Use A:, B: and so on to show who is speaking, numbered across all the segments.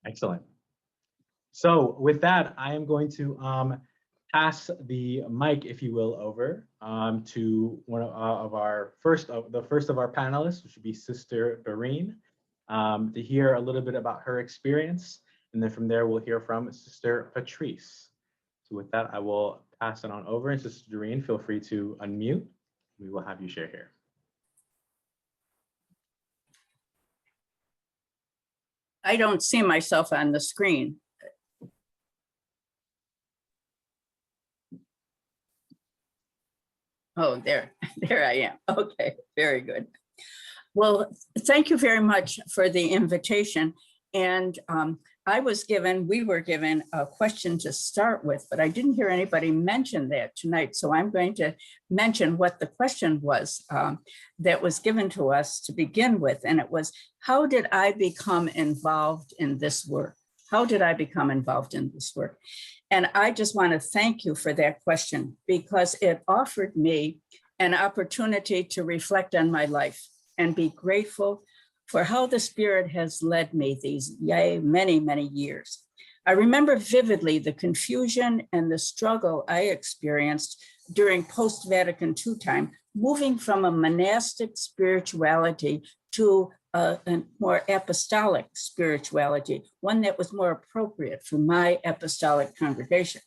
A: Excellent. So with that, I am going to pass the mic, if you will, over to one of our first of our panelists, which would be Sister Doreen, to hear a little bit about her experience. And then from there, we'll hear from Sister Patrice. So with that, I will pass it on over. And Sister Doreen, feel free to unmute. We will have you share here.
B: I don't see myself on the screen. Oh, there I am. Okay, very good. Well, thank you very much for the invitation. And we were given a question to start with, but I didn't hear anybody mention that tonight. So I'm going to mention what the question was that was given to us to begin with. And it was, how did I become involved in this work? How did I become involved in this work? And I just want to thank you for that question, because it offered me an opportunity to reflect on my life and be grateful for how the Spirit has led me these many, many years. I remember vividly the confusion and the struggle I experienced during post-Vatican II time, moving from a monastic spirituality to a more apostolic spirituality, one that was more appropriate for my apostolic congregation.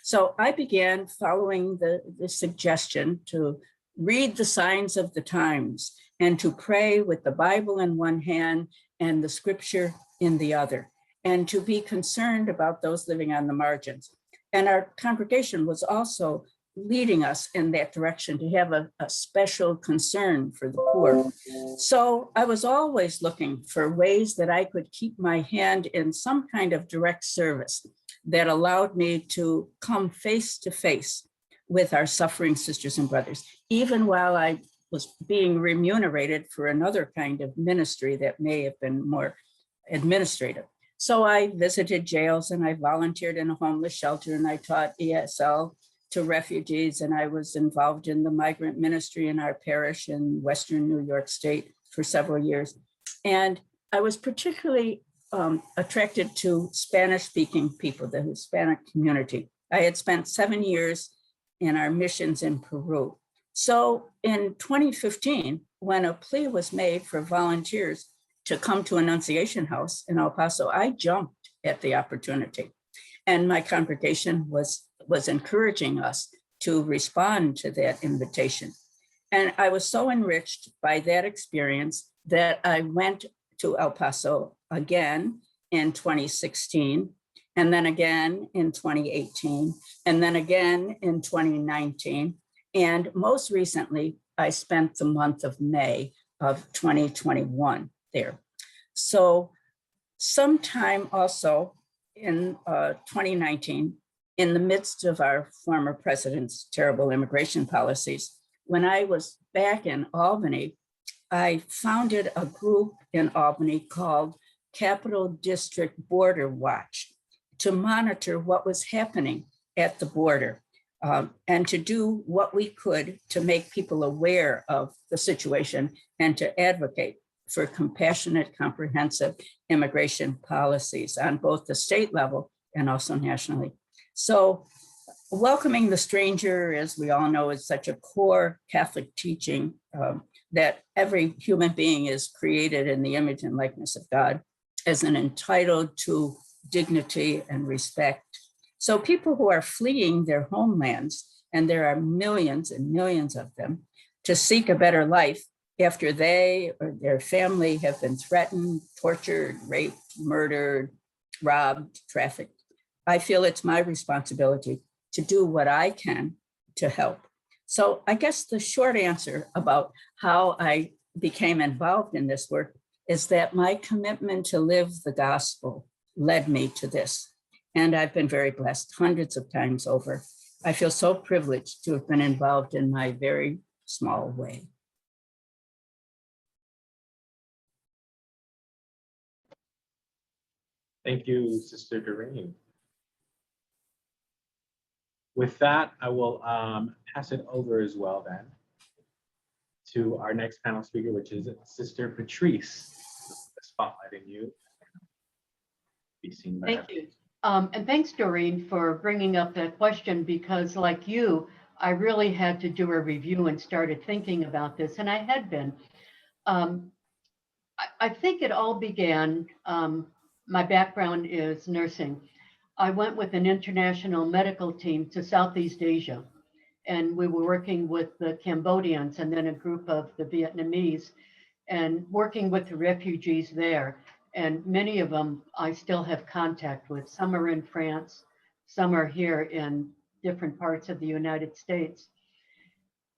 B: So I began following the suggestion to read the signs of the times and to pray with the Bible in one hand and the scripture in the other, and to be concerned about those living on the margins. And our congregation was also leading us in that direction, to have a special concern for the poor. So I was always looking for ways that I could keep my hand in some kind of direct service that allowed me to come face to face with our suffering sisters and brothers, even while I was being remunerated for another kind of ministry that may have been more administrative. So I visited jails and I volunteered in a homeless shelter and I taught ESL to refugees, and I was involved in the migrant ministry in our parish in Western New York State for several years. And I was particularly attracted to Spanish-speaking people, the Hispanic community. I had spent 7 years in our missions in Peru. So in 2015, when a plea was made for volunteers to come to Annunciation House in El Paso, I jumped at the opportunity. And my congregation was encouraging us to respond to that invitation. And I was so enriched by that experience that I went to El Paso again in 2016, and then again in 2018, and then again in 2019. And most recently, I spent the month of May of 2021 there. So sometime also in 2019, in the midst of our former president's terrible immigration policies, when I was back in Albany, I founded a group in Albany called Capital District Border Watch to monitor what was happening at the border. And to do what we could to make people aware of the situation and to advocate for compassionate, comprehensive immigration policies on both the state level and also nationally. So welcoming the stranger, as we all know, is such a core Catholic teaching that every human being is created in the image and likeness of God as an entitled to dignity and respect. So people who are fleeing their homelands, and there are millions and millions of them, to seek a better life after they or their family have been threatened, tortured, raped, murdered, robbed, trafficked, I feel it's my responsibility to do what I can to help. So I guess the short answer about how I became involved in this work is that my commitment to live the gospel led me to this. And I've been very blessed hundreds of times over. I feel so privileged to have been involved in my very small way.
A: Thank you, Sister Doreen. With that, I will pass it over as well then to our next panel speaker, which is Sister Patrice. Spotlighting you. be seen by
C: Thank you. And thanks, Doreen, for bringing up that question, because like you, I really had to do a review and started thinking about this, and I had been. Um, I think it all began, my background is nursing. I went with an international medical team to Southeast Asia, and we were working with the Cambodians and then a group of the Vietnamese and working with the refugees there. And many of them I still have contact with. Some are in France, some are here in different parts of the United States.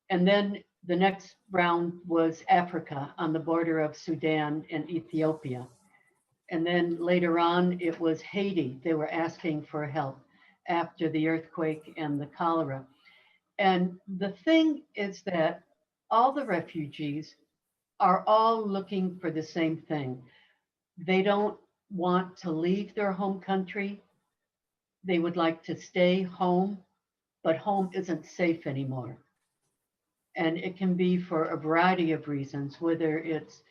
C: And then the next round was Africa on the border of Sudan and Ethiopia. And then later on, it was Haiti. They were asking for help after the earthquake and the cholera. And the thing is that all the refugees are all looking for the same thing. They don't want to leave their home country. They would like to stay home, but home isn't safe anymore. And it can be for a variety of reasons, whether it's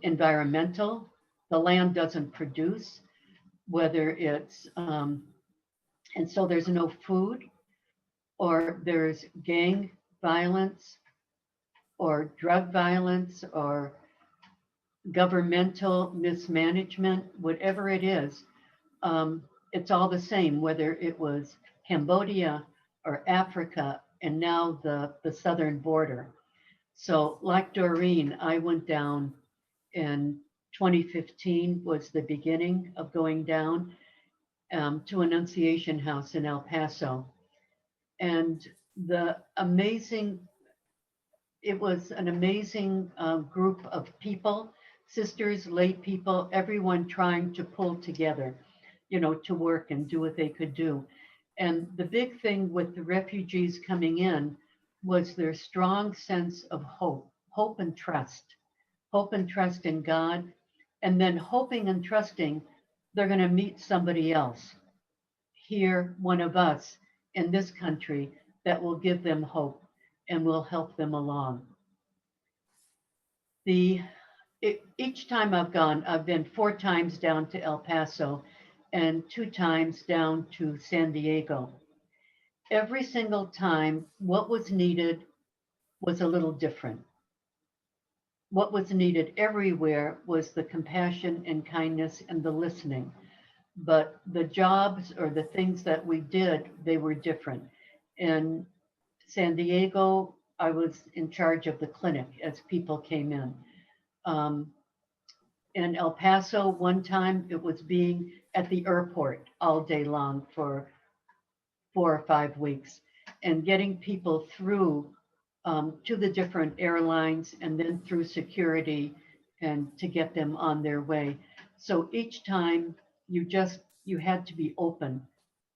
C: environmental, the land doesn't produce, whether it's, and so there's no food, or there's gang violence, or drug violence, or governmental mismanagement, whatever it is, it's all the same, whether it was Cambodia or Africa, and now the southern border. So like Doreen, I went down in 2015 was the beginning of going down to Annunciation House in El Paso. And it was an amazing group of people, sisters, lay people, everyone trying to pull together, to work and do what they could do. And the big thing with the refugees coming in was their strong sense of hope and trust in God, and then hoping and trusting they're going to meet somebody else here, one of us in this country, that will give them hope and will help them along. Each time I've gone, I've been 4 times down to El Paso and 2 times down to San Diego. Every single time, what was needed was a little different. What was needed everywhere was the compassion and kindness and the listening. But the jobs or the things that we did, they were different. In San Diego, I was in charge of the clinic as people came in. In El Paso, one time it was being at the airport all day long for 4 or 5 weeks and getting people through to the different airlines and then through security and to get them on their way. So each time you had to be open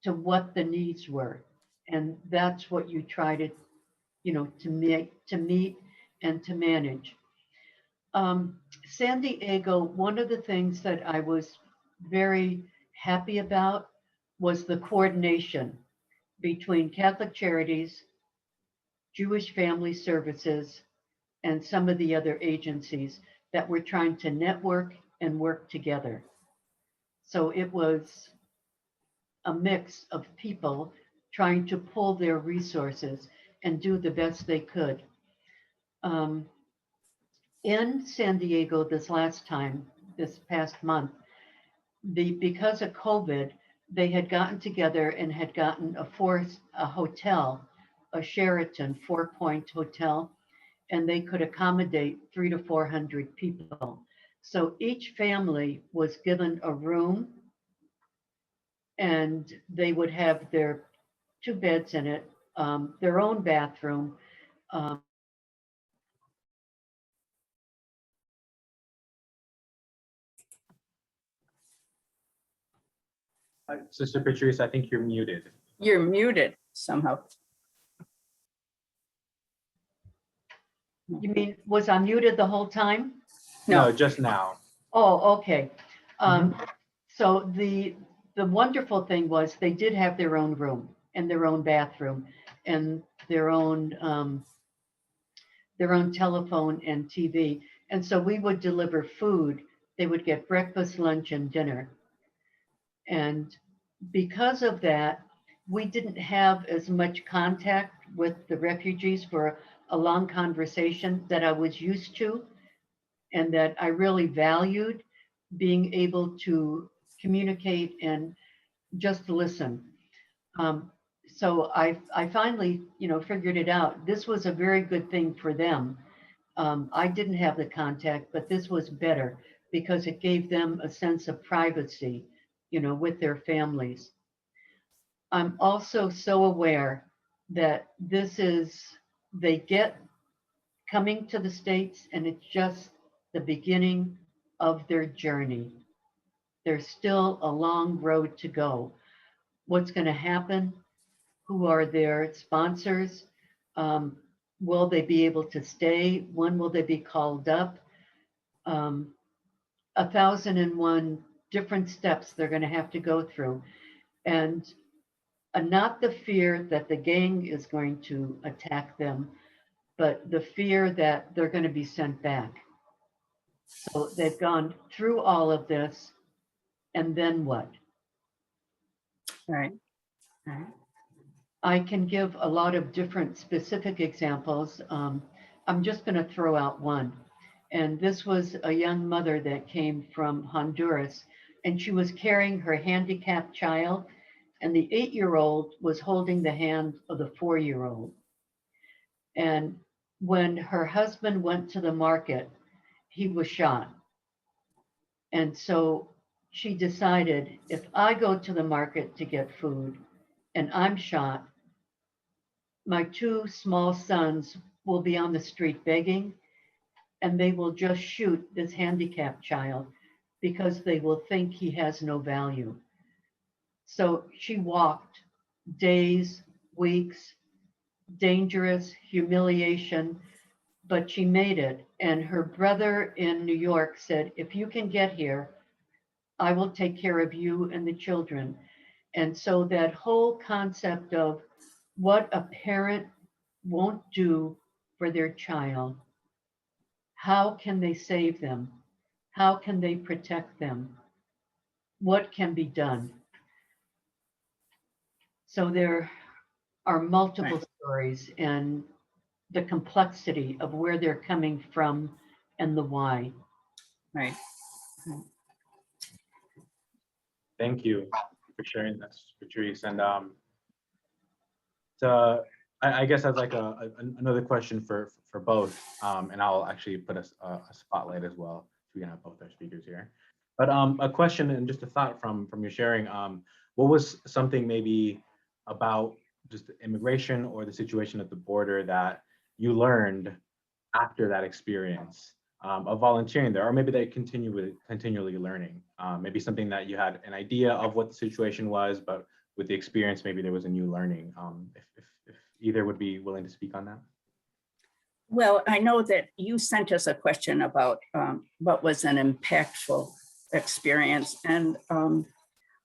C: to what the needs were. And that's what you try to, to meet and to manage. San Diego, one of the things that I was very happy about was the coordination between Catholic Charities, Jewish Family Services, and some of the other agencies that were trying to network and work together. So it was a mix of people trying to pull their resources and do the best they could. In San Diego this past month, because of COVID, they had gotten together and had gotten a hotel, a Sheraton 4-point hotel, and they could accommodate 300 to 400 people. So each family was given a room, and they would have their 2 beds in it, their own bathroom.
A: Sister Patrice, I think you're muted.
B: You're muted somehow.
C: You mean, was I muted the whole time?
B: No.
A: No, just now.
C: Oh, okay. So the wonderful thing was they did have their own room and their own bathroom and their own telephone and TV. And so we would deliver food. They would get breakfast, lunch, and dinner. And because of that, we didn't have as much contact with the refugees for a long conversation that I was used to and that I really valued, being able to communicate and just listen. Um, so I finally, figured it out. This was a very good thing for them. I didn't have the contact, but this was better because it gave them a sense of privacy, with their families. I'm also so aware that they get coming to the States and it's just the beginning of their journey. There's still a long road to go. What's going to happen? Who are their sponsors? Um, will they be able to stay? When will they be called up? 1,001 different steps they're going to have to go through. And not the fear that the gang is going to attack them, but the fear that they're going to be sent back. So they've gone through all of this, and then what?
B: Right. Right.
C: I can give a lot of different specific examples. I'm just going to throw out one. And this was a young mother that came from Honduras, and she was carrying her handicapped child, and the 8-year-old was holding the hand of the 4-year-old. And when her husband went to the market, he was shot. And so she decided, if I go to the market to get food and I'm shot, my 2 small sons will be on the street begging, and they will just shoot this handicapped child because they will think he has no value. So she walked days, weeks, dangerous, humiliation, but she made it. And her brother in New York said, if you can get here, I will take care of you and the children. And so that whole concept of what a parent won't do for their child, how can they save them? How can they protect them? What can be done? So there are multiple stories and the complexity of where they're coming from and the why.
B: Right.
A: Thank you for sharing this, Patrice. And so I guess I'd like another question for both, and I'll actually put a spotlight as well, so we can have both our speakers here. But a question and just a thought from your sharing. What was something maybe about just immigration or the situation at the border that you learned after that experience of volunteering there, or maybe that continually learning? Maybe something that you had an idea of what the situation was, but with the experience, maybe there was a new learning. If either would be willing to speak on that.
B: Well, I know that you sent us a question about what was an impactful experience. And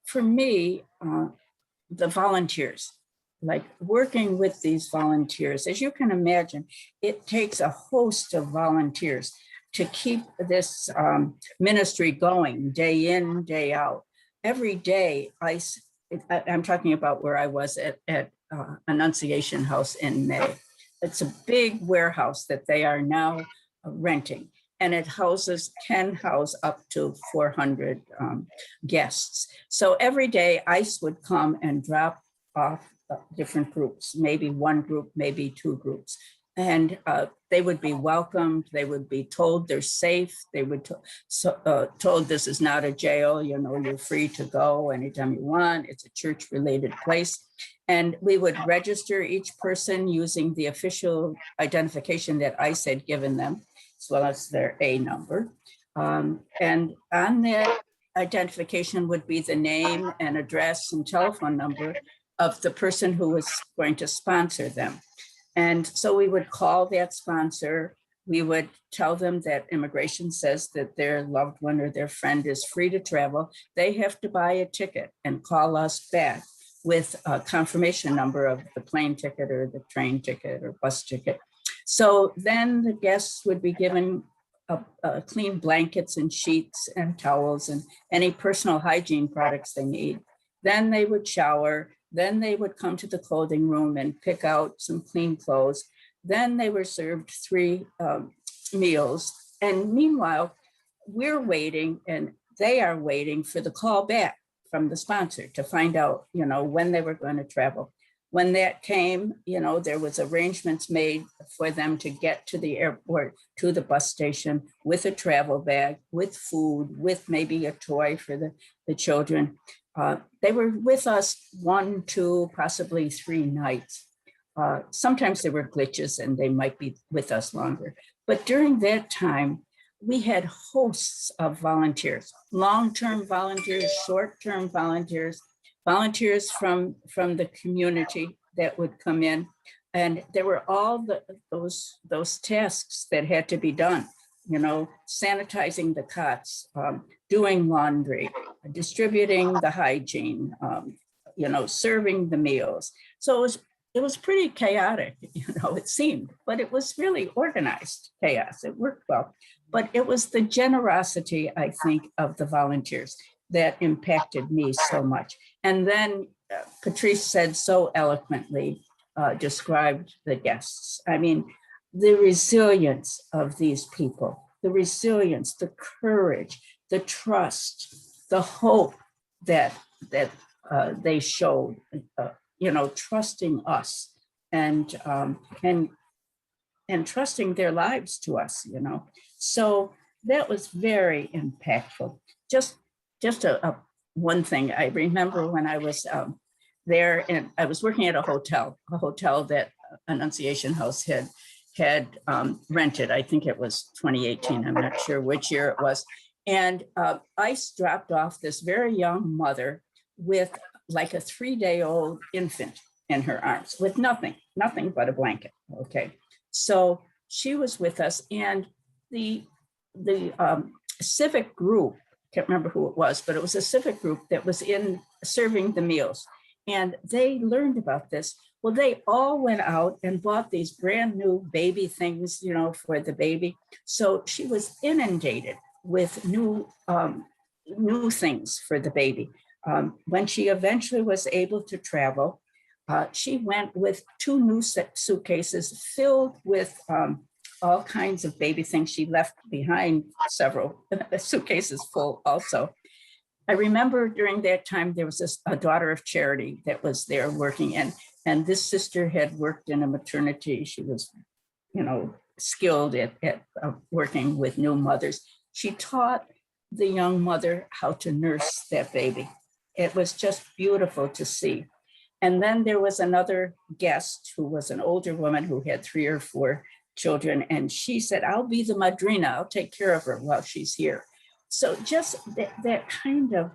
B: for me, the volunteers, like working with these volunteers, as you can imagine, it takes a host of volunteers to keep this ministry going day in, day out. Every day, I'm talking about where I was at Annunciation House in May. It's a big warehouse that they are now renting, and it can house up to 400 guests. So every day ICE would come and drop off different groups, maybe one group, maybe 2 groups. And they would be welcomed. They would be told they're safe. They would told this is not a jail. You're free to go anytime you want. It's a church-related place. And we would register each person using the official identification that ICE had given them, as well as their A number. And on that identification would be the name and address and telephone number of the person who was going to sponsor them. And so we would call that sponsor. We would tell them that immigration says that their loved one or their friend is free to travel. They have to buy a ticket and call us back with a confirmation number of the plane ticket or the train ticket or bus ticket. So then the guests would be given clean blankets and sheets and towels and any personal hygiene products they need. Then they would shower. Then they would come to the clothing room and pick out some clean clothes. Then they were served 3 meals. And meanwhile, we're waiting and they are waiting for the call back from the sponsor to find out, when they were going to travel. When that came, there was arrangements made for them to get to the airport, to the bus station with a travel bag, with food, with maybe a toy for the children. They were with us 1, 2, possibly 3 nights. Sometimes there were glitches and they might be with us longer. But during that time, we had hosts of volunteers, long-term volunteers, short-term volunteers, volunteers from the community that would come in. And there were all those tasks that had to be done, sanitizing the cots, doing laundry, distributing the hygiene, serving the meals. So it was pretty chaotic, it seemed, but it was really organized chaos. It worked well. But it was the generosity, I think, of the volunteers that impacted me so much. And then Patrice said so eloquently, described the guests. I mean, the resilience of these people, the resilience, the courage, the trust, the hope that they showed, trusting us and trusting their lives to us, So that was very impactful. Just one thing, I remember when I was there and I was working at a hotel that Annunciation House had rented. I think it was 2018. I'm not sure which year it was. And ICE dropped off this very young mother with like a 3-day-old infant in her arms with nothing but a blanket. Okay. So she was with us, and the civic group, can't remember who it was, but it was a civic group that was in serving the meals. And they learned about this. Well, they all went out and bought these brand new baby things, for the baby. So she was inundated with new things for the baby. When she eventually was able to travel, she went with 2 new suitcases filled with all kinds of baby things. She left behind several suitcases full also. I remember during that time, there was a daughter of charity that was there working, and this sister had worked in a maternity. She was, skilled at working with new mothers. She taught the young mother how to nurse that baby. It was just beautiful to see. And then there was another guest who was an older woman who had 3 or 4 children. And she said, I'll be the madrina. I'll take care of her while she's here. So just that kind of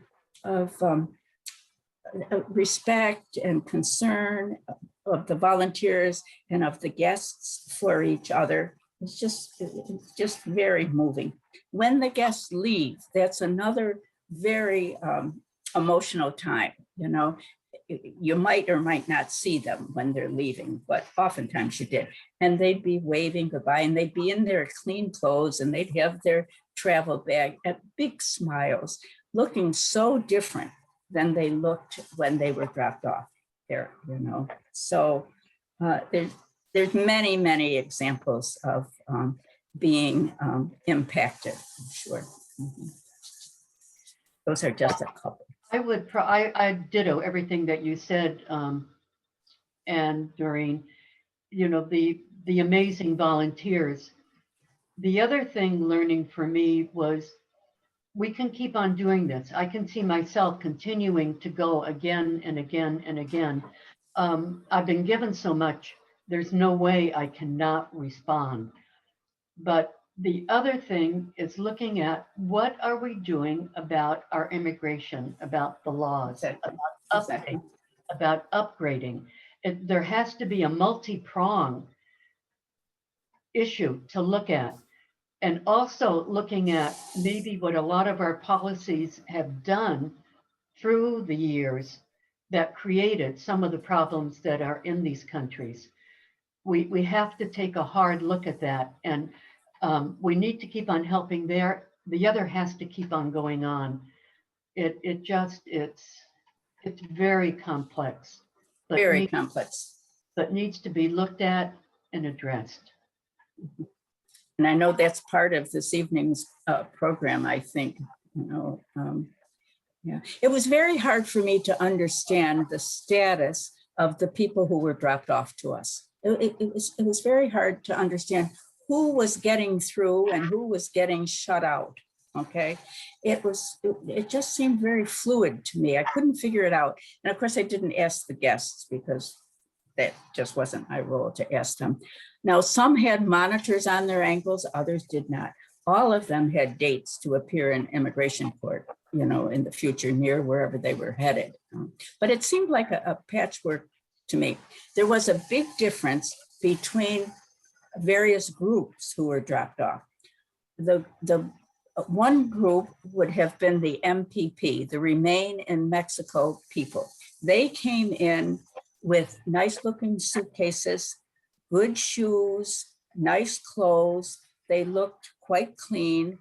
B: respect and concern of the volunteers and of the guests for each other. It's just very moving. When the guests leave, that's another very emotional time. You might or might not see them when they're leaving, but oftentimes you did. And they'd be waving goodbye, and they'd be in their clean clothes, and they'd have their travel bag and big smiles, looking so different than they looked when they were dropped off there, So there's many, many examples of being impacted, I'm sure. Mm-hmm. Those are just a couple.
C: I ditto everything that you said, and Doreen, the amazing volunteers. The other thing learning for me was we can keep on doing this. I can see myself continuing to go again and again and again. I've been given so much, there's no way I cannot respond. But the other thing is looking at what are we doing about our immigration, about the laws, about upgrading. There has to be a multi-pronged issue to look at. And also looking at maybe what a lot of our policies have done through the years that created some of the problems that are in these countries. We have to take a hard look at that. And We need to keep on helping there. The other has to keep on going on. It's very complex, but
B: Very complex.
C: but needs to be looked at and addressed.
B: And I know that's part of this evening's program, I think, yeah. It was very hard for me to understand the status of the people who were dropped off to us. It was very hard to understand who was getting through and who was getting shut out. Okay, it just seemed very fluid to me. I couldn't figure it out. And of course I didn't ask the guests because that just wasn't my role to ask them. Now, some had monitors on their ankles, others did not. All of them had dates to appear in immigration court, in the future, near wherever they were headed. But it seemed like a patchwork to me. There was a big difference between various groups who were dropped off. The one group would have been the MPP, the Remain in Mexico people. They came in with nice looking suitcases, good shoes, nice clothes. They looked quite clean.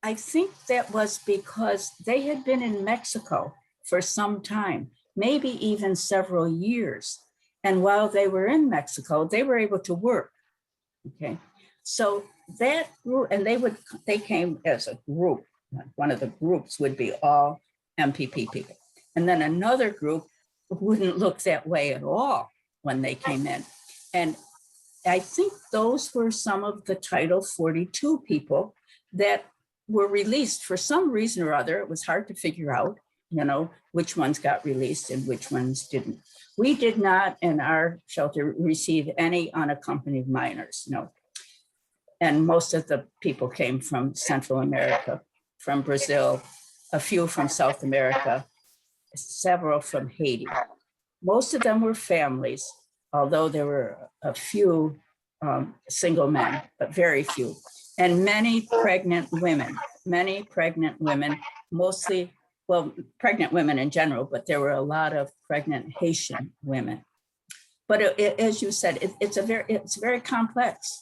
B: I think that was because they had been in Mexico for some time, maybe even several years. And while they were in Mexico, they were able to work. Okay. So that group, and they came as a group. One of the groups would be all MPP people. And then another group wouldn't look that way at all when they came in. And I think those were some of the Title 42 people that were released for some reason or other. It was hard to figure out, which ones got released and which ones didn't. We did not in our shelter receive any unaccompanied minors, no. And most of the people came from Central America, from Brazil, a few from South America, several from Haiti. Most of them were families, although there were a few single men, but very few. And many pregnant women, mostly, well, pregnant women in general, but there were a lot of pregnant Haitian women. But as you said, it's very complex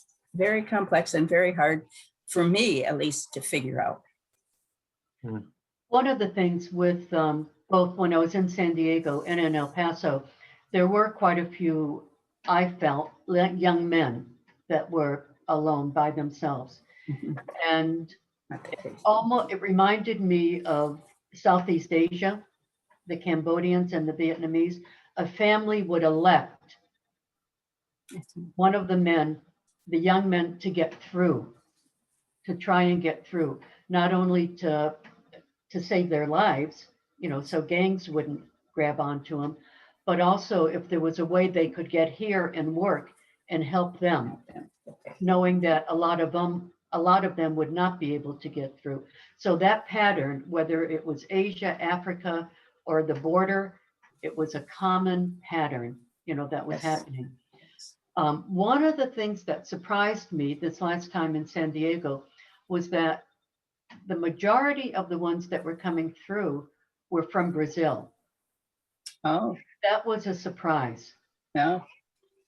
B: and very hard for me, at least, to figure out.
C: One of the things with both when I was in San Diego and in El Paso, there were quite a few, I felt, young men that were alone by themselves.
B: Mhm.
C: And it reminded me of Southeast Asia, the Cambodians and the Vietnamese. A family would elect one of the young men, to get through, to try and get through, not only to save their lives, so gangs wouldn't grab onto them, but also if there was a way they could get here and work and help them, knowing that a lot of them would not be able to get through. So that pattern, whether it was Asia, Africa, or the border, it was a common pattern, that was happening. One of the things that surprised me this last time in San Diego was that the majority of the ones that were coming through were from Brazil.
B: Oh,
C: That was a surprise.
B: no.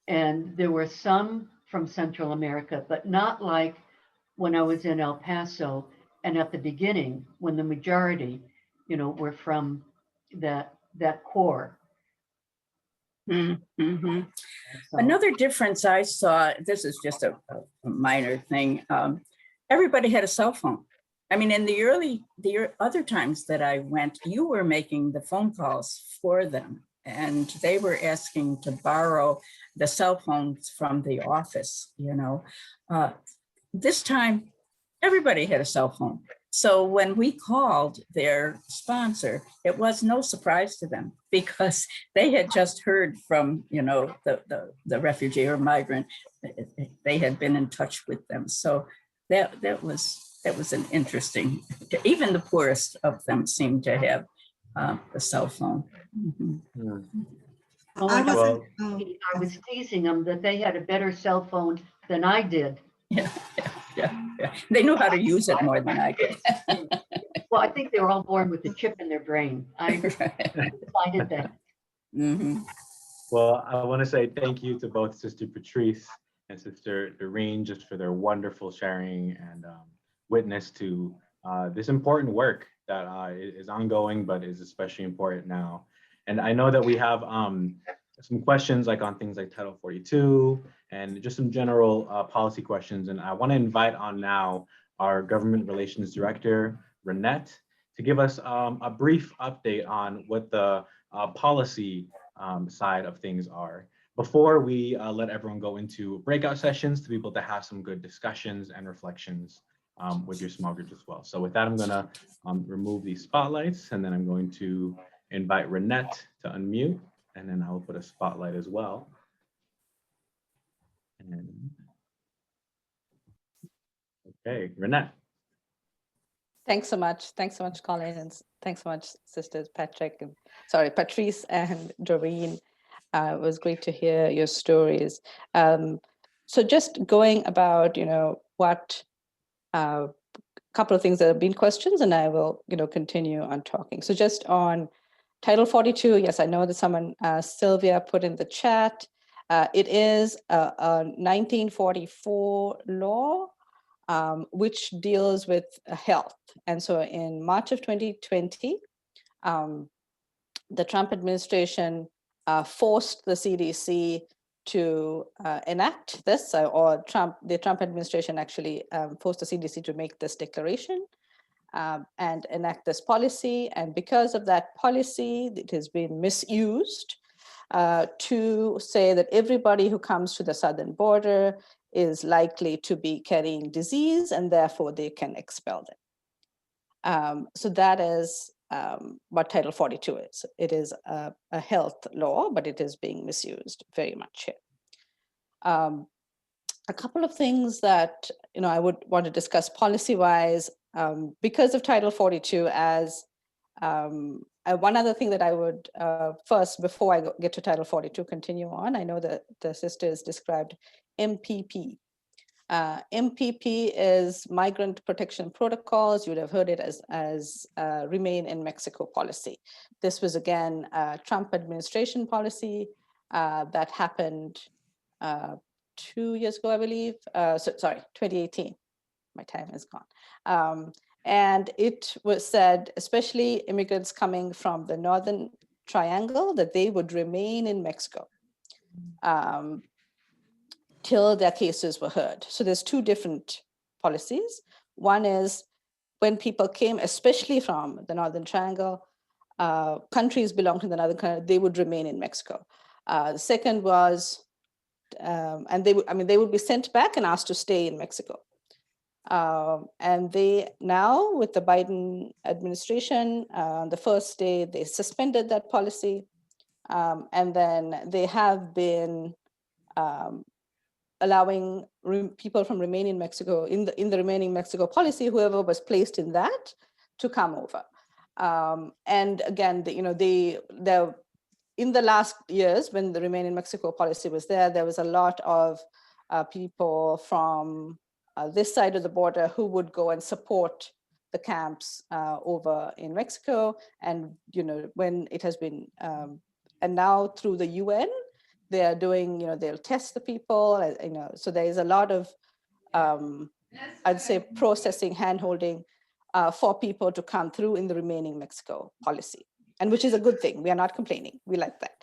C: And there were some from Central America, but not like when I was in El Paso and at the beginning, when the majority, were from that core.
B: Mm-hmm.
C: So,
B: Another difference I saw, this is just a minor thing, everybody had a cell phone. I mean, in the other times that I went, you were making the phone calls for them, and they were asking to borrow the cell phones from the office, This time, everybody had a cell phone. So when we called their sponsor, it was no surprise to them because they had just heard from, the refugee or migrant. They had been in touch with them. So that was an interesting, even the poorest of them seemed to have a cell phone. Mm-hmm.
C: oh my God, I was teasing them that they had a better cell phone than I did.
B: Yeah. They knew how to use it more than I did.
C: Well, I think they were all born with a chip in their brain. I decided that.
B: Mm-hmm.
A: Well, I want to say thank you to both Sister Patrice and Sister Doreen just for their wonderful sharing and witness to this important work that is ongoing, but is especially important now. And I know that we have some questions like on things like Title 42 and just some general policy questions. And I want to invite on now our Government Relations Director, Ronnate, to give us a brief update on what the policy side of things are before we let everyone go into breakout sessions to be able to have some good discussions and reflections with your small groups as well. So with that, I'm gonna remove these spotlights, and then I'm going to invite Ronnate to unmute, and then I'll put a spotlight as well. And, okay, Ronnate.
D: Thanks so much. Thanks so much, Colin, and thanks so much, sisters Patrice and Doreen. It was great to hear your stories. So just going about, what couple of things that have been questions, and I will, continue on talking. So just on Title 42, yes, I know that someone, Sylvia, put in the chat. It is a 1944 law, which deals with health. And so in March of 2020, the Trump administration forced the CDC to enact this, or the Trump administration actually forced the CDC to make this declaration and enact this policy. And because of that policy, it has been misused to say that everybody who comes to the southern border is likely to be carrying disease, and therefore they can expel them. So that is what Title 42 is. It is a health law, but it is being misused very much here. A couple of things that I would want to discuss policy-wise because of Title 42. As one other thing that I would first, before I get to Title 42, continue on. I know that the sisters described MPP. MPP is Migrant Protection Protocols. You would have heard it as Remain in Mexico policy. This was, again, a Trump administration policy that happened 2 years ago, I believe. 2018. My time is gone. And it was said, especially immigrants coming from the Northern Triangle, that they would remain in Mexico till their cases were heard. So there's two different policies. One is when people came, especially from the Northern Triangle, countries belong to the Northern Triangle, they would remain in Mexico. The second was, and they would be sent back and asked to stay in Mexico. And they now, with the Biden administration, the first day they suspended that policy, and then they have been allowing people from remaining in Mexico, in the remaining Mexico policy, whoever was placed in that, to come over. And again, in the last years, when the Remain in Mexico policy was there was a lot of people from this side of the border who would go and support the camps over in Mexico. And when it has been, and now through the UN, they are doing, they'll test the people, so there is a lot of, I'd say, processing, handholding for people to come through in the Remaining Mexico policy, and which is a good thing. We are not complaining. We like that.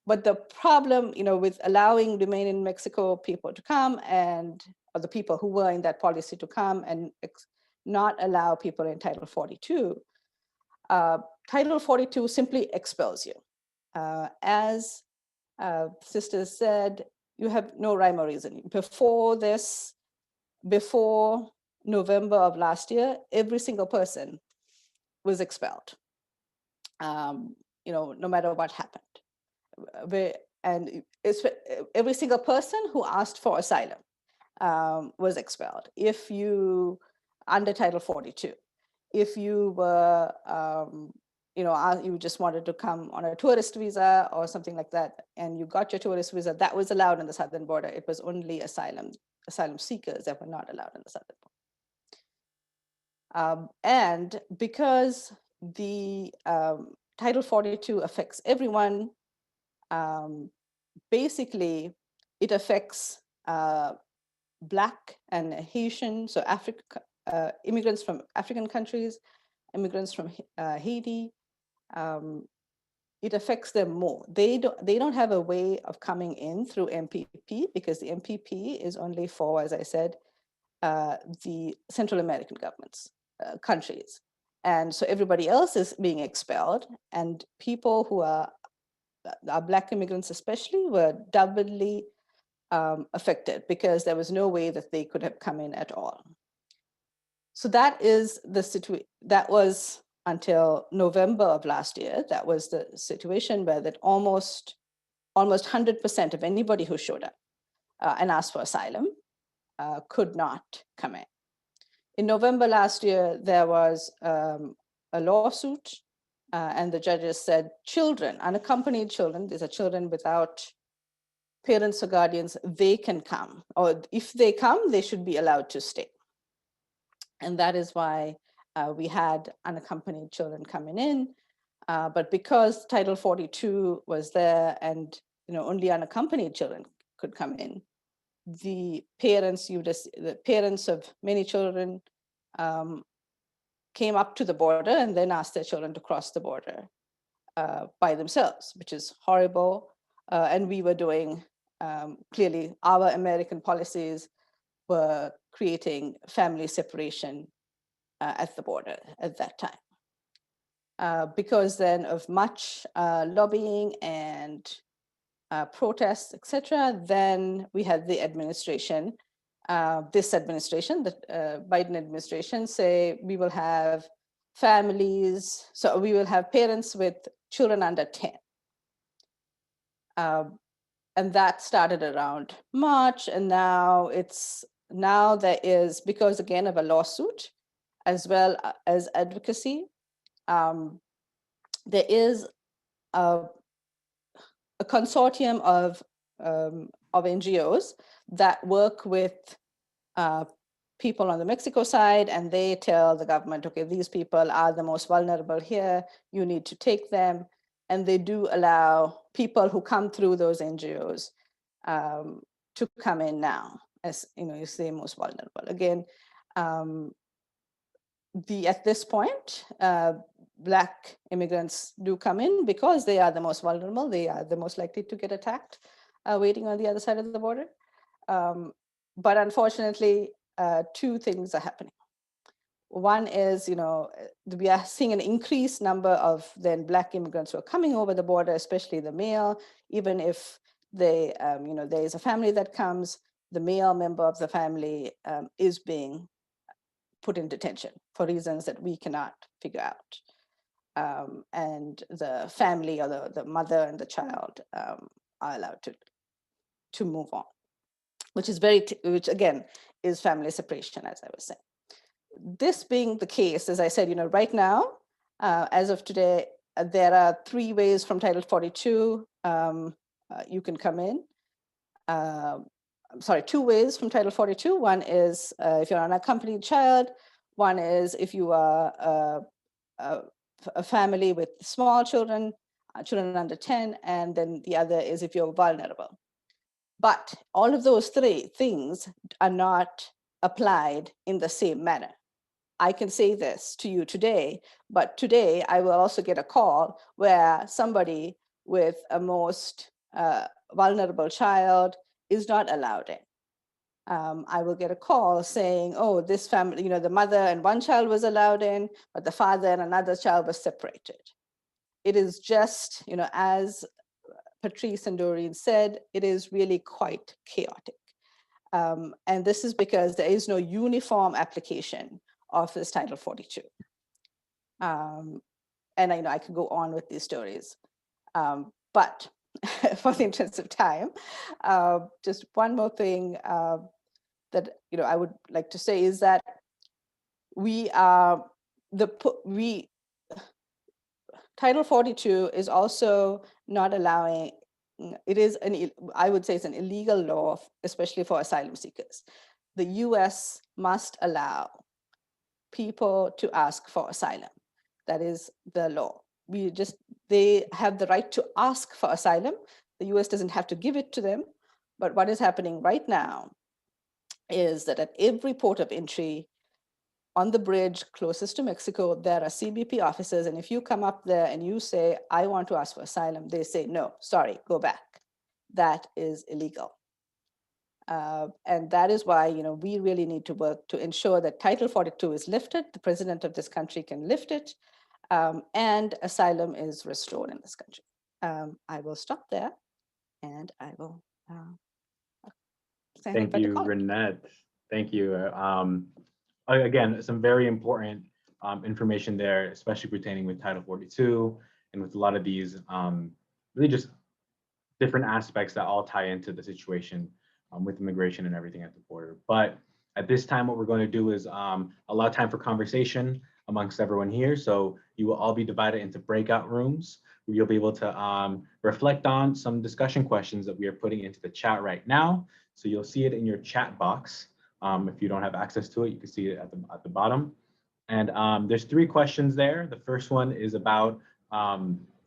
D: But the problem, with allowing Remain in Mexico people to come or the people who were in that policy to come and not allow people in Title 42, Title 42 simply expels you. As sisters said, you have no rhyme or reason. Before November of last year, every single person was expelled, no matter what happened. And every single person who asked for asylum was expelled. If you, under Title 42, if you were, you just wanted to come on a tourist visa or something like that, and you got your tourist visa, that was allowed on the southern border. It was only asylum seekers that were not allowed on the southern border. And because the Title 42 affects everyone, basically, it affects Black and Haitian, so immigrants from African countries, immigrants from Haiti. It affects them more. They don't have a way of coming in through MPP because the MPP is only for, as I said, the Central American governments, countries. And so everybody else is being expelled, and people who are Black immigrants especially were doubly affected because there was no way that they could have come in at all. So that is the situation. That was until November of last year. That was the situation where that almost 100% of anybody who showed up and asked for asylum could not come in. In November last year, there was a lawsuit, and the judges said children, unaccompanied children, these are children without parents or guardians, they can come, or if they come, they should be allowed to stay. And that is why we had unaccompanied children coming in. But because Title 42 was there and only unaccompanied children could come in, the parents of many children came up to the border and then asked their children to cross the border by themselves, which is horrible. And we were doing, clearly, our American policies were creating family separation at the border at that time. Because then of much lobbying and protests, etc., then we had the administration, this administration, the Biden administration, say we will have families, so we will have parents with children under 10. And that started around March, and now there is, because again of a lawsuit, as well as advocacy, there is a consortium of NGOs that work with people on the Mexico side, and they tell the government, okay, these people are the most vulnerable here, you need to take them. And they do allow people who come through those NGOs to come in now, as you say, most vulnerable. Again, at this point, Black immigrants do come in because they are the most vulnerable. They are the most likely to get attacked waiting on the other side of the border. But unfortunately, two things are happening. One is, we are seeing an increased number of then Black immigrants who are coming over the border, especially the male. Even if they, there is a family that comes, the male member of the family is being put in detention for reasons that we cannot figure out. And the family, or the mother and the child, are allowed to move on, which is which again is family separation, as I was saying. This being the case, as I said, right now, as of today, there are 3 ways from Title 42 you can come in. I'm sorry, 2 ways from Title 42. One is if you're an unaccompanied child. One is if you are a family with small children, children under 10, and then the other is if you're vulnerable. But all of those 3 things are not applied in the same manner. I can say this to you today, but today I will also get a call where somebody with a most vulnerable child is not allowed in. I will get a call saying, oh, this family, the mother and one child was allowed in, but the father and another child was separated. It is just, as Patrice and Doreen said, it is really quite chaotic. And this is because there is no uniform application of this Title 42. And I could go on with these stories. But for the interest of time, just one more thing that I would like to say is that Title 42 is also not allowing. It is I would say it's an illegal law, especially for asylum seekers. The U.S. must allow people to ask for asylum. That is the law. They have the right to ask for asylum, The US doesn't have to give it to them, but what is happening right now is that at every port of entry on the bridge closest to Mexico, there are CBP officers. And if you come up there and you say, I want to ask for asylum, they say, no, sorry, go back. That is illegal. And that is why, we really need to work to ensure that Title 42 is lifted, the president of this country can lift it, and asylum is restored in this country. I will stop there, and I will
A: Thank you, Ronnate. Thank you. Again, some very important information there, especially pertaining with Title 42 and with a lot of these really just different aspects that all tie into the situation with immigration and everything at the border. But at this time, what we're going to do is allow time for conversation amongst everyone here. So you will all be divided into breakout rooms where you'll be able to reflect on some discussion questions that we are putting into the chat right now. So you'll see it in your chat box. If you don't have access to it, you can see it at the bottom. And there's 3 questions there. The first one is about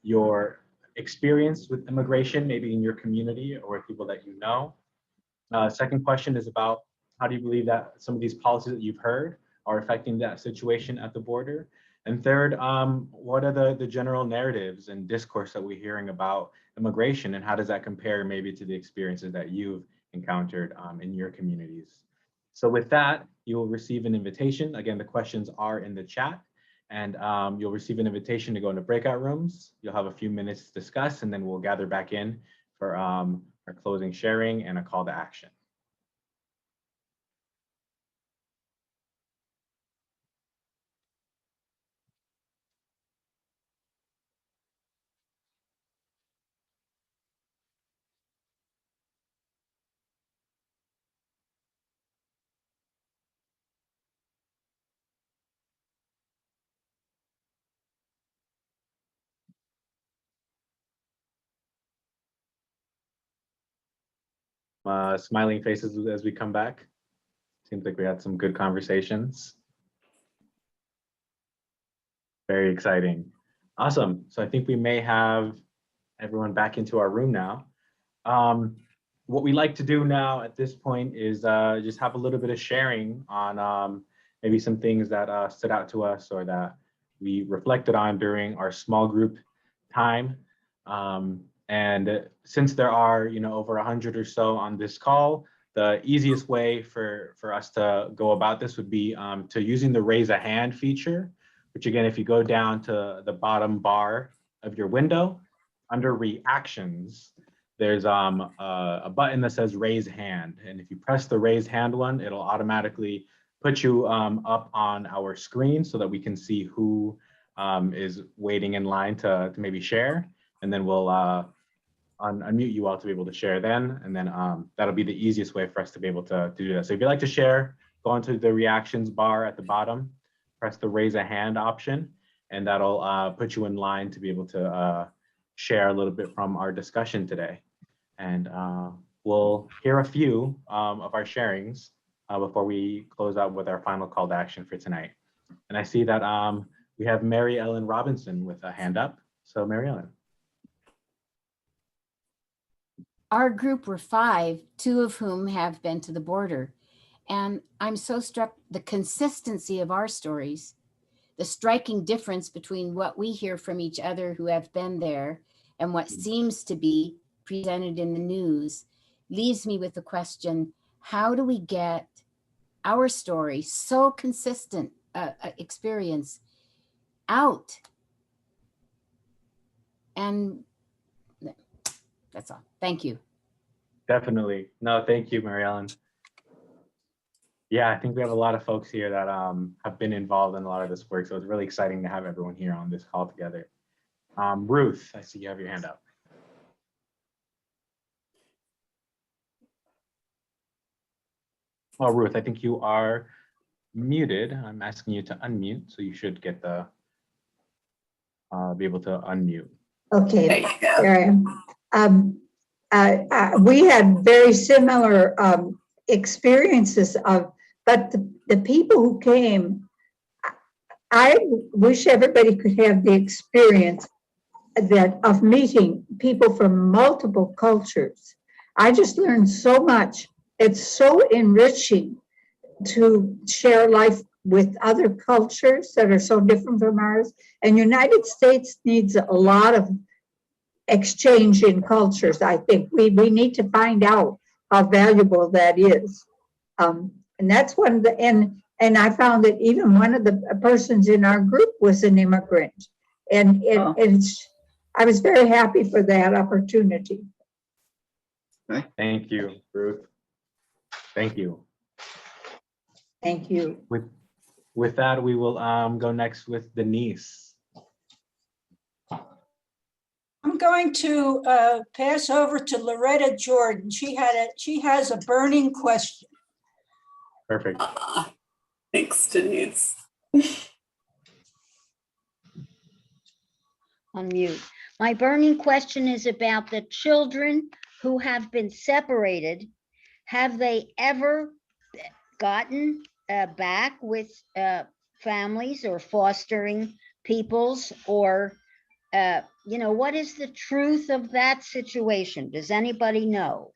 A: your experience with immigration, maybe in your community or with people that you know. Second question is about how do you believe that some of these policies that you've heard are affecting that situation at the border? And third, what are the general narratives and discourse that we're hearing about immigration, and how does that compare maybe to the experiences that you've encountered in your communities? So with that, you will receive an invitation. Again, the questions are in the chat, and you'll receive an invitation to go into breakout rooms. You'll have a few minutes to discuss, and then we'll gather back in for our closing sharing and a call to action. Smiling faces as we come back. Seems like we had some good conversations. Very exciting. Awesome. So I think we may have everyone back into our room now. What we like to do now at this point is just have a little bit of sharing on maybe some things that stood out to us or that we reflected on during our small group time. And since there are, over 100 or so on this call, the easiest way for us to go about this would be to using the raise a hand feature, which again, if you go down to the bottom bar of your window, under reactions, there's a button that says raise hand. And if you press the raise hand one, it'll automatically put you up on our screen so that we can see who is waiting in line to maybe share. And then we'll unmute you all to be able to share then. And then that'll be the easiest way for us to be able to do that. So if you'd like to share, go into the reactions bar at the bottom, press the raise a hand option, and that'll put you in line to be able to share a little bit from our discussion today. And we'll hear a few of our sharings before we close out with our final call to action for tonight. And I see that we have Mary Ellen Robinson with a hand up. So Mary Ellen.
E: Our group were 5, 2 of whom have been to the border. And I'm so struck the consistency of our stories, the striking difference between what we hear from each other who have been there and what seems to be presented in the news leaves me with the question, how do we get our story, so consistent experience, out? And that's all. Thank you.
A: Definitely. No, thank you, Mary Ellen. Yeah, I think we have a lot of folks here that have been involved in a lot of this work. So it's really exciting to have everyone here on this call together. Ruth, I see you have your hand up. Oh, Ruth, I think you are muted. I'm asking you to unmute, so you should get the be able to unmute.
F: Okay, there I am. We had very similar experiences but the people who came, I wish everybody could have the experience that of meeting people from multiple cultures. I just learned so much. It's so enriching to share life with other cultures that are so different from ours. And United States needs a lot of exchange in cultures. I think we need to find out how valuable that is. And that's one of the, and I found that even one of the persons in our group was an immigrant. And I was very happy for that opportunity.
A: Thank you, Ruth. Thank you.
F: Thank you.
A: With that, we will go next with Denise.
G: I'm going to pass over to Loretta Jordan. She has a burning question.
A: Perfect.
H: Thanks, Denise.
I: Unmute. My burning question is about the children who have been separated. Have they ever gotten back with families or fostering peoples, or what is the truth of that situation? Does anybody know?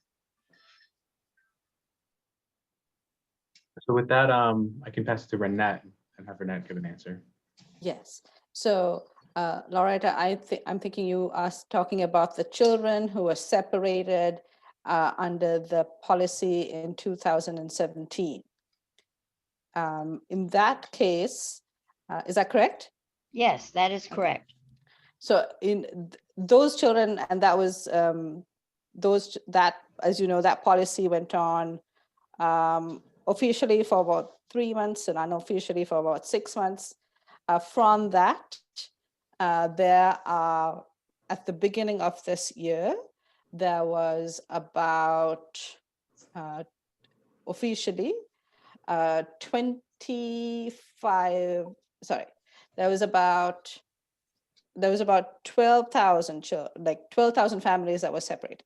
A: So with that, I can pass it to Ronnate and have Ronnate give an answer.
D: Yes. So, Loretta, I'm thinking you are talking about the children who were separated under the policy in 2017. In that case, is that correct?
I: Yes, that is correct.
D: So in those children, and that was that, as you know, that policy went on officially for about 3 months and unofficially for about 6 months. From that, there are, at the beginning of this year, there was about officially 25, sorry, there was about 12,000 children, like 12,000 families that were separated.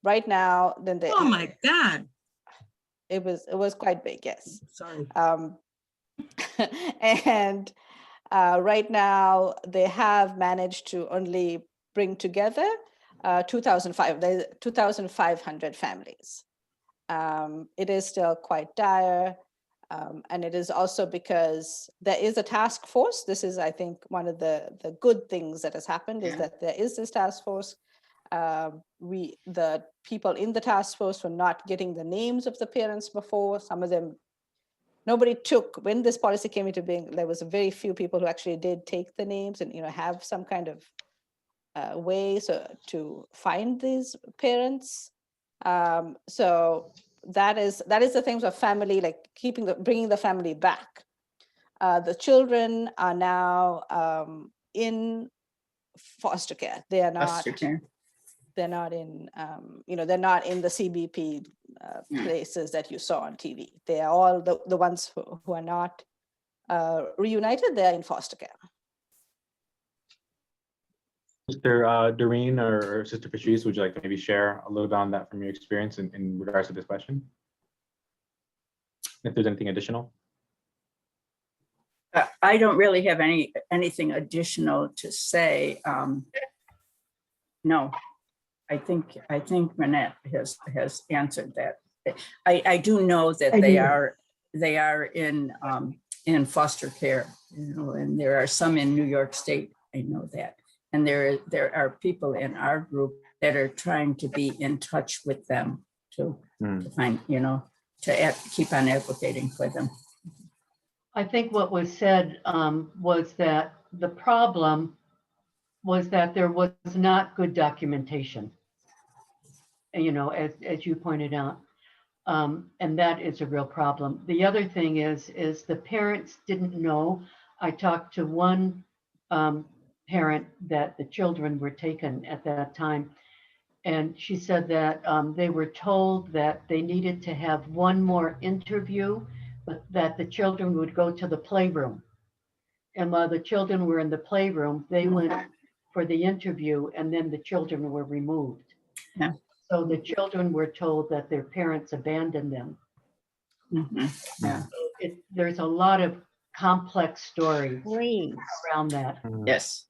D: Right now, then they,
G: Oh my God.
D: it was quite big, yes.
G: Sorry.
D: And right now they have managed to only bring together 2,500 families. It is still quite dire. And it is also because there is a task force. This is, I think, one of the good things that has happened is that there is this task force. The people in the task force were not getting the names of the parents before. Some of them, nobody took, when this policy came into being, there was very few people who actually did take the names and have some kind of way to find these parents. So that is the things of family, like bringing the family back. The children are now in foster care. They are not.
B: Foster care.
D: They're not in. They're not in the CBP places that you saw on TV. They are all the ones who are not reunited. They are in foster care.
A: Sister Doreen or Sister Patrice, would you like to maybe share a little bit on that from your experience in regards to this question? If there's anything additional?
B: I don't really have anything additional to say. No, I think Ronnate has answered that. I do know that they are in foster care, and there are some in New York State. I know that. And there are people in our group that are trying to be in touch with them to find, to keep on advocating for them.
C: I think what was said was that the problem was that there was not good documentation, as you pointed out. And that is a real problem. The other thing is the parents didn't know. I talked to one parent that the children were taken at that time. And she said that they were told that they needed to have one more interview, but that the children would go to the playroom. And while the children were in the playroom, they went for the interview, and then the children were removed.
B: Yeah.
C: So the children were told that their parents abandoned them.
B: Mm-hmm. Yeah.
C: So there's a lot of complex stories
I: Please.
C: around that.
B: Yes.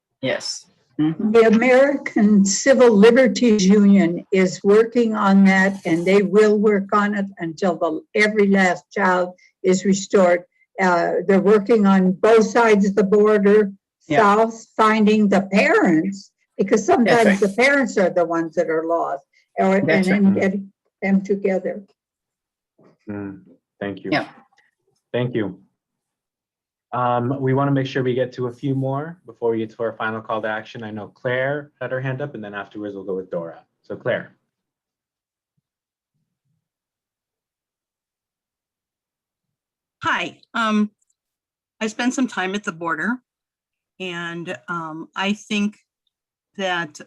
B: Mhm.
F: The American Civil Liberties Union is working on that, and they will work on it until every last child is restored. They're working on both sides of the border,
B: Yeah.
F: south, finding the parents, because sometimes
B: right.
F: the parents are the ones that are lost, and
B: That's
F: then getting them together.
A: Thank you.
B: Yeah.
A: Thank you. We want to make sure we get to a few more before we get to our final call to action. I know Claire had her hand up, and then afterwards we'll go with Dora. So Claire.
J: Hi, I spent some time at the border, and I think that,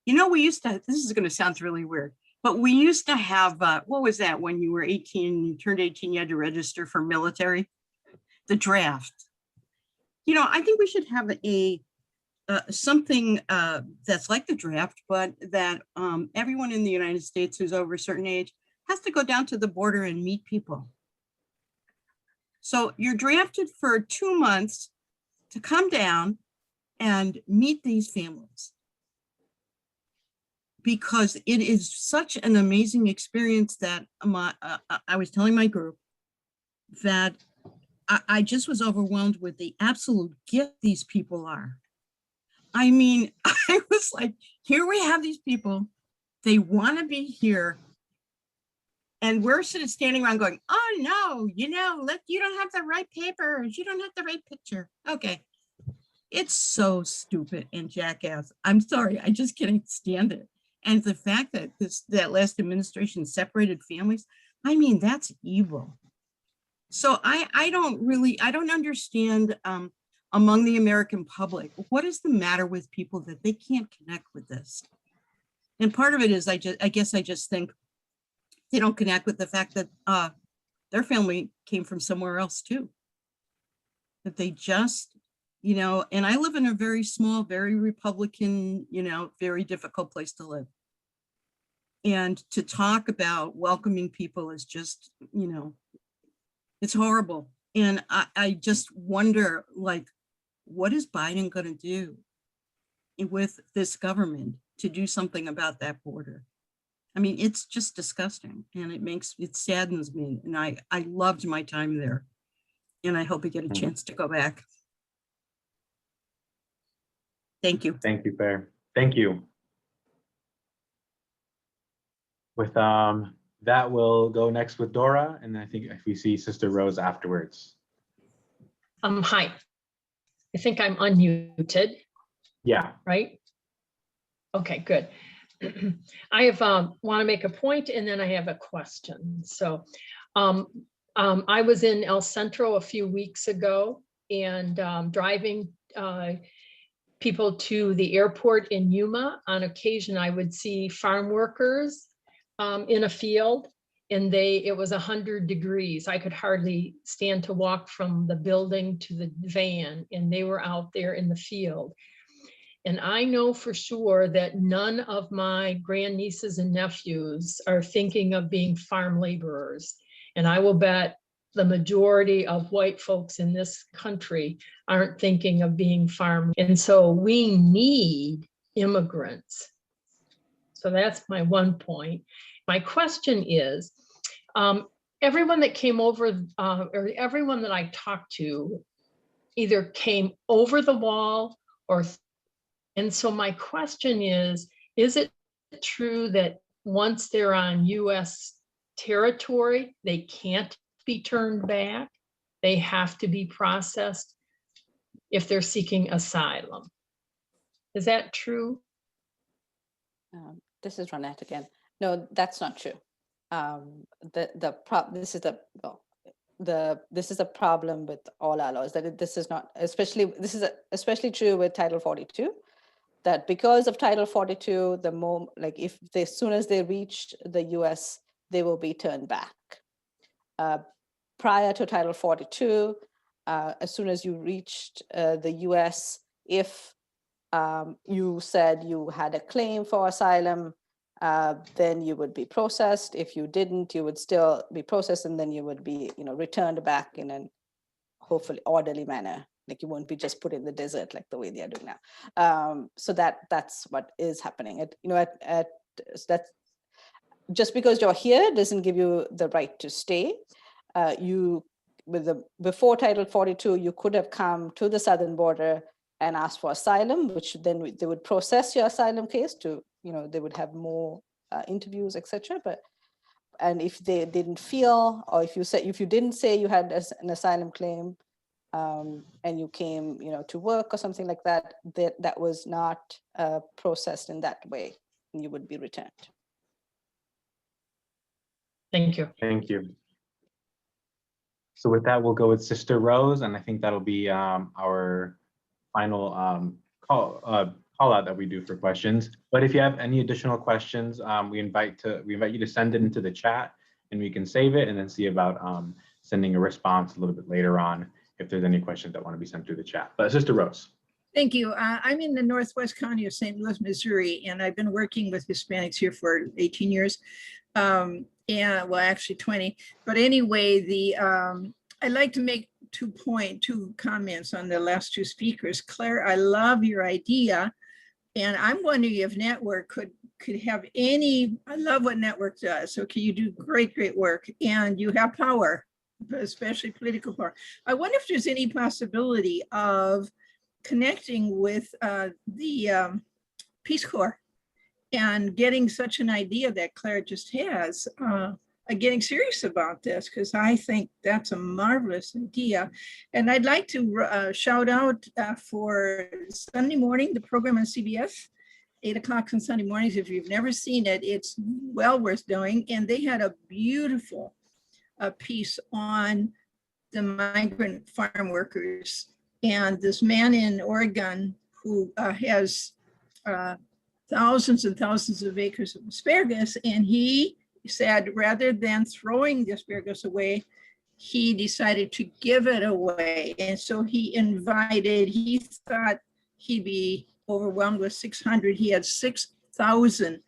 J: we used to, this is going to sound really weird, but we used to have, what was that, when you were 18, you turned 18, you had to register for military, the draft. I think we should have something that's like the draft, but that everyone in the United States who's over a certain age has to go down to the border and meet people. So you're drafted for 2 months to come down and meet these families, because it is such an amazing experience that I was telling my group that I just was overwhelmed with the absolute gift these people are. I mean, I was like, here we have these people, they want to be here. And we're sort of standing around going, oh no, you don't have the right papers, you don't have the right picture. Okay. It's so stupid and jackass. I'm sorry, I just can't stand it. And the fact that that last administration separated families, I mean, that's evil. So I don't understand among the American public, what is the matter with people that they can't connect with this? And part of it is I guess I just think they don't connect with the fact that their family came from somewhere else too. That they just, and I live in a very small, very Republican, very difficult place to live. And to talk about welcoming people is just, it's horrible. And I just wonder, like, what is Biden going to do with this government to do something about that border? I mean, it's just disgusting, and it saddens me. And I loved my time there, and I hope I get a chance to go back. Thank you.
A: Thank you, Claire. Thank you. With that, we'll go next with Dora, and I think if we see Sister Rose afterwards.
K: Hi. I think I'm unmuted.
A: Yeah.
K: Right? Okay, good. I want to make a point, and then I have a question. So I was in El Centro a few weeks ago, and driving people to the airport in Yuma. On occasion, I would see farm workers in a field, and it was 100 degrees. I could hardly stand to walk from the building to the van, and they were out there in the field. And I know for sure that none of my grandnieces and nephews are thinking of being farm laborers. And I will bet the majority of white folks in this country aren't thinking of being farm. And so we need immigrants. So that's my one point. My question is, everyone that came over, or everyone that I talked to either came over the wall or. And so my question is it true that once they're on US territory, they can't be turned back? They have to be processed if they're seeking asylum. Is that true?
D: This is Ronnate again. No, that's not true. This is a problem with all our laws, that this is not, this is especially true with Title 42. That because of Title 42, as soon as they reach the US, they will be turned back. Prior to Title 42, as soon as you reached the US, if you said you had a claim for asylum, then you would be processed. If you didn't, you would still be processed, and then you would be, returned back in a hopefully orderly manner. Like you won't be just put in the desert like the way they are doing now. So that's what is happening. That's just because you're here doesn't give you the right to stay. Before Title 42, you could have come to the southern border and asked for asylum, which then they would process your asylum case to, they would have more interviews, etc. And if they didn't feel, or if you didn't say you had an asylum claim, and you came, to work or something like that, that was not processed in that way, and you would be returned.
K: Thank you.
A: Thank you. So with that, we'll go with Sister Rose, and I think that'll be our final call out that we do for questions. But if you have any additional questions, we invite you to send it into the chat, and we can save it and then see about sending a response a little bit later on if there's any questions that want to be sent through the chat. But Sister Rose.
G: Thank you. I'm in the Northwest County of St. Louis, Missouri, and I've been working with Hispanics here for 18 years. Well, actually 20. But anyway, I'd like to make two comments on the last two speakers. Claire, I love your idea. And I'm wondering if Network could have I love what Network does. So can you do great work, and you have power, especially political power. I wonder if there's any possibility of connecting with the Peace Corps and getting such an idea that Claire just has, getting serious about this, because I think that's a marvelous idea. And I'd like to shout out for Sunday morning, the program on CBS, 8 o'clock on Sunday mornings. If you've never seen it, it's well worth doing. And they had a beautiful piece on the migrant farm workers. And this man in Oregon who has thousands and thousands of acres of asparagus, and he said rather than throwing the asparagus away, he decided to give it away. And so he thought he'd be overwhelmed with 600. He had 6,000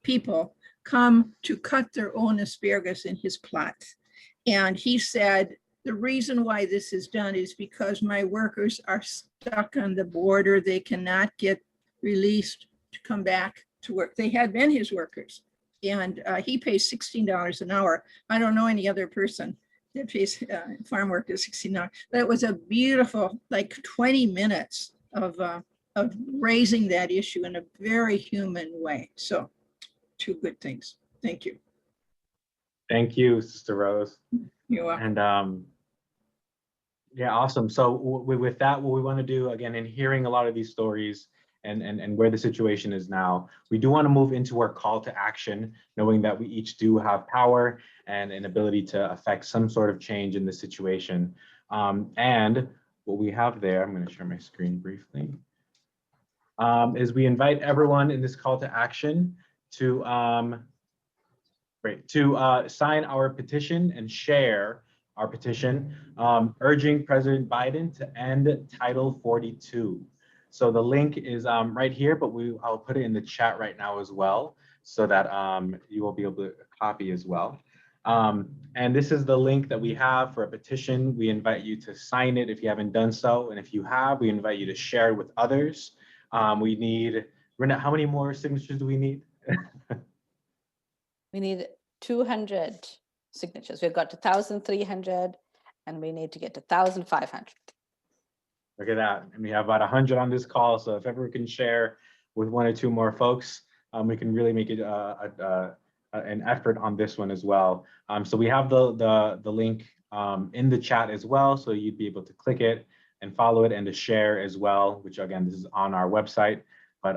G: people come to cut their own asparagus in his plot. And he said, the reason why this is done is because my workers are stuck on the border. They cannot get released to come back to work. They had been his workers, and he pays $16 an hour. I don't know any other person that pays farm workers $16. But it was a beautiful, 20 minutes of raising that issue in a very human way. So, two good things. Thank you.
A: Thank you, Sister Rose.
G: You're welcome.
A: And yeah, awesome. So with that, what we want to do, again, in hearing a lot of these stories and where the situation is now, we do want to move into our call to action, knowing that we each do have power and an ability to affect some sort of change in the situation. And what we have there, I'm going to share my screen briefly, is we invite everyone in this call to action to sign our petition and share our petition urging President Biden to end Title 42. So the link is right here, but I'll put it in the chat right now as well, so that you will be able to copy as well. And this is the link that we have for a petition. We invite you to sign it if you haven't done so. And if you have, we invite you to share it with others. We need, Ronnate, how many more signatures do we need?
D: We need 200 signatures. We've got 1,300 and we need to get to 1,500.
A: Look at that. And we have about 100 on this call. So if everyone can share with 1 or 2 more folks, we can really make it an effort on this one as well. So we have the link in the chat as well. So you'd be able to click it and follow it and to share as well, which again, this is on our website. But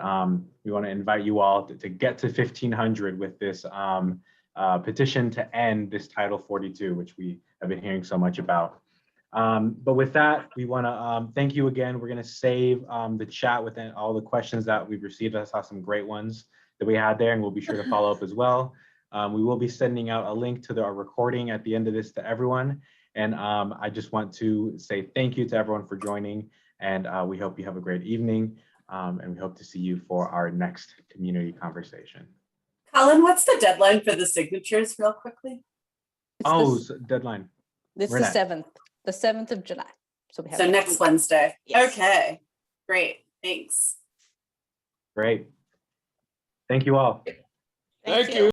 A: we want to invite you all to get to 1,500 with this petition to end this Title 42, which we have been hearing so much about. But with that, we want to thank you again. We're going to save the chat with all the questions that we've received. I saw some great ones that we had there, and we'll be sure to follow up as well. We will be sending out a link to our recording at the end of this to everyone. And I just want to say thank you to everyone for joining, and we hope you have a great evening. And we hope to see you for our next community conversation.
H: Colin, what's the deadline for the signatures, real quickly?
A: Oh, deadline.
D: It's the 7th of July. So we have
H: So next Wednesday.
D: Yes.
H: Okay, great, thanks.
A: Great. Thank you all.
D: Thank you.